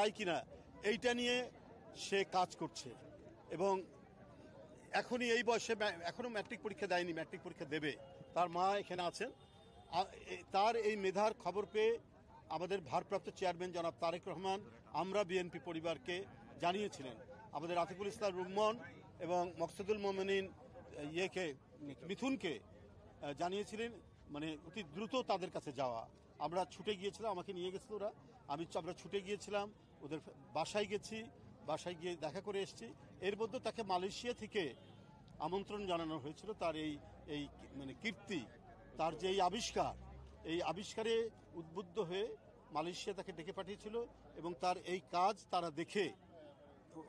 তাই কিনা এইটা নিয়ে সে কাজ করছে এবং এখনই এই বয়সে এখনো ম্যাট্রিক পরীক্ষা দেয়নি, ম্যাট্রিক পরীক্ষা দেবে। তার মা এখানে আছেন। তার এই মেধার খবর পেয়ে আমাদের ভারপ্রাপ্ত চেয়ারম্যান জনাব তারেক রহমান আমরা বিএনপি পরিবারকে জানিয়েছিলেন। আমাদের আতিকুল ইসলাম রুম্মন এবং মকসুদুল মোমিনিন মিথুনকে জানিয়েছিলেন, মানে অতি দ্রুত তাদের কাছে যাওয়া। আমরা ছুটে গিয়েছিলাম, আমাকে নিয়ে গেছিল ওরা, আমরা ছুটে গিয়েছিলাম, ওদের বাসায় গেছি, বাসায় গিয়ে দেখা করে এসেছি। এর মধ্যে তাকে মালয়েশিয়া থেকে আমন্ত্রণ জানানো হয়েছিল। তার এই মানে কীর্তি, তার যে এই আবিষ্কারে উদ্বুদ্ধ হয়ে মালয়েশিয়া তাকে ডেকে পাঠিয়েছিল এবং তার এই কাজ তারা দেখে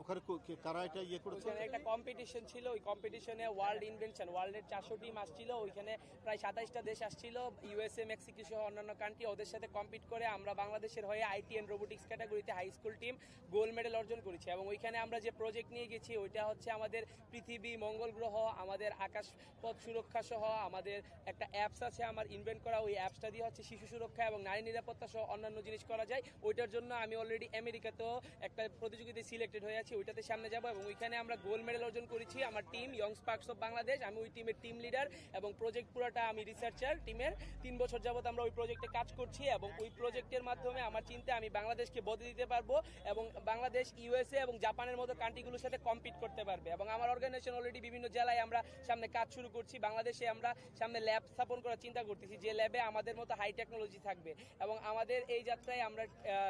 ওখানে কারা এটা করেছে, একটা কম্পিটিশন ছিল। ওই কম্পিটিশনে ওয়ার্ল্ড ইনভেনশন, ওয়ার্ল্ডের 400 টিম আসছিল। ওইখানে প্রায় 27টা দেশ আসছিল, ইউএসএ, মেক্সিকো সহ অন্যান্য কান্ট্রি। ওদের সাথে কম্পিট করে আমরা বাংলাদেশের হয়ে আইটি অ্যান্ড রোবোটিক্স ক্যাটাগরিতে high school team gold medal অর্জন করেছি। এবং ওইখানে আমরা যে প্রজেক্ট নিয়ে গেছি ওইটা হচ্ছে আমাদের পৃথিবী, মঙ্গল গ্রহ, আমাদের আকাশ পথ সুরক্ষা সহ আমাদের একটা অ্যাপস আছে আমার ইনভেন্ট করা। ওই অ্যাপসটা দিয়ে হচ্ছে শিশু সুরক্ষা এবং নারী নিরাপত্তা সহ অন্যান্য জিনিস করা যায়। ওইটার জন্য আমি অলরেডি আমেরিকাতেও একটা প্রতিযোগিতায় সিলেক্টেড হয়ে আছি, ওইটাতে সামনে যাব এবং ওইখানে আমরা গোল্ড মেডেল অর্জন করেছি। আমার team young sparks of Bangladesh, আমি ওই টিমের টিম লিডার এবং প্রজেক্ট পুরোটা আমি রিসার্চার টিমের। 3 বছর যাবত আমরা ওই প্রজেক্টে কাজ করছি এবং ওই প্রজেক্টের মাধ্যমে আমার চিন্তা আমি বাংলাদেশকে বদলে দিতে পারবো এবং বাংলাদেশ ইউএসএ এবং জাপানের মতো কান্ট্রিগুলোর সাথে কম্পিট করতে পারবে। এবং আমার অর্গানাইজেশন অলরেডি বিভিন্ন জেলায় আমরা সামনে কাজ শুরু করছি। বাংলাদেশে আমরা সামনে ল্যাব স্থাপন করার চিন্তা করতেছি, যে ল্যাবে আমাদের মতো হাই টেকনোলজি থাকবে। এবং আমাদের এই যাত্রায় আমরা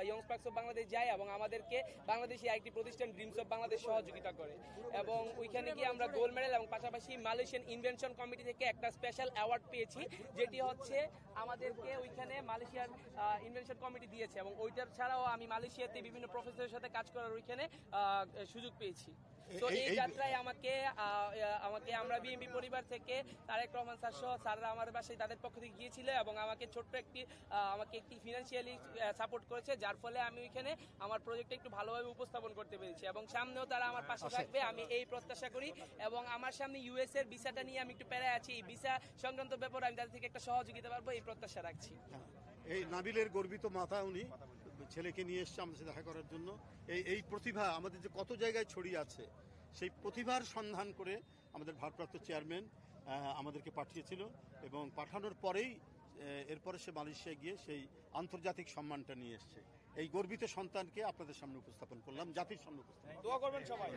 ইয়ং স্পার্কস অফ বাংলাদেশ যাই এবং আমাদেরকে বাংলাদেশি আইটি প্রতিষ্ঠান ড্রিমস অফ বাংলাদেশ সহযোগিতা করে এবং ওইখানে গিয়ে আমরা গোল্ড মেডেল এবং পাশাপাশি মালয়েশিয়ান ইনভেনশন কমিটি থেকে একটা স্পেশাল অ্যাওয়ার্ড পেয়েছি, যেটি হচ্ছে আমাদেরকে ওইখানে মালয়েশিয়ার ইনভেনশন কমিটি দিয়েছে। এবং ওইটার ছাড়াও আমি মালয়েশিয়াতে বিভিন্ন প্রফেসরের সাথে কাজ করার ওইখানে সুযোগ পেয়েছি। তো এই যাত্রায় আমাকে আমরা বিএনপি পরিবার থেকে তারেক রহমান স্যার সহ স্যাররা আমার বাসায় তাদের পক্ষ থেকে গিয়েছিল এবং আমাকে আমাকে একটি ফিনান্সিয়ালি সাপোর্ট করেছে, যার ফলে আমি ওইখানে আমার প্রজেক্টটা একটু ভালোভাবে উপস্থাপন করতে পেরেছি এবং সামনেও তারা আমার পাশে থাকবে, আমি এই প্রত্যাশা করি। এবং আমার সামনে ইউএস এর ভিসাটা নিয়ে আমি একটু প্যারায় আছি, এই ভিসা সংক্রান্ত ব্যাপারে আমি তাদের থেকে একটা সহযোগিতা পারবো, এই প্রত্যাশা রাখছি। এই নাবিলের গর্বিত মাতা, উনি ছেলেকে নিয়ে এসছে আমাদের সাথে দেখা করার জন্য। এই প্রতিভা আমাদের যে কত জায়গায় ছড়িয়ে আছে, সেই প্রতিভার সন্ধান করে আমাদের ভারপ্রাপ্ত চেয়ারম্যান আমাদেরকে পাঠিয়েছিল এবং পাঠানোর পরেই এরপরে সে মালয়েশিয়া গিয়ে সেই আন্তর্জাতিক সম্মানটা নিয়ে এসছে। এই গর্বিত সন্তানকে আপনাদের সামনে উপস্থাপন করলাম, জাতির সামনে উপস্থাপন। দোয়া করবেন সবাই।